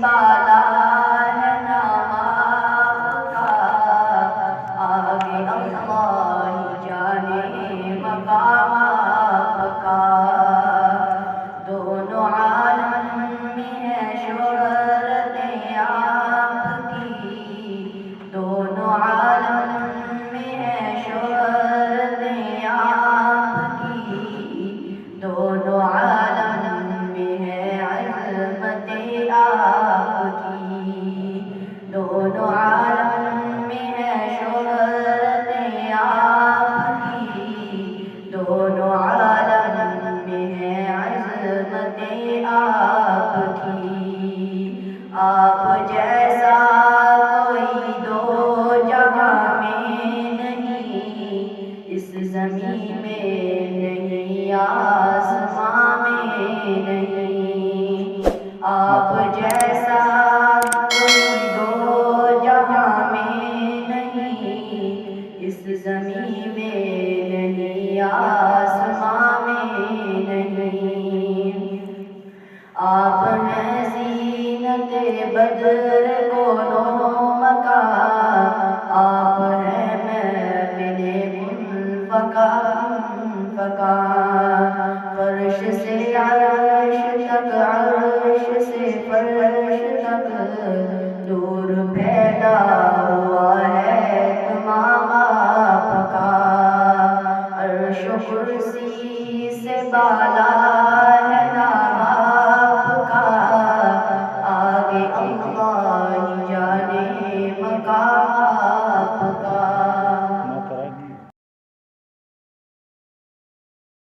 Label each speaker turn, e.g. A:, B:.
A: بالا ہے نام آپ کا، آگے اللہ ہی جانے مقام آپ کا۔ دونوں عالم میں ہے شہرت آپ کی، دونوں عالم میں ہے شہرت آپ کی، دونوں عالم میں ہے عظمت آپ کی، دونوں عالم میں ہے شہرت آپ کی، دونوں عالم میں ہے عظمت آپ کی۔ آپ جیسا کوئی دو جہاں میں نہیں، اس زمین میں نہیں، آسمان میں نہیں۔ آپ جیسا کوئی دو جہاں میں نہیں، اس زمین میں نہیں، آسمان میں نہیں۔ آپ ہیں زینت بدر کونوں مکان، آپ ہیں محفل کن فکان۔ فرش سے عرش تک، عرش سے فرش تک، نور پھیلا ہوا ہے تمام آپ کا۔ عرش و کرسی سے بالا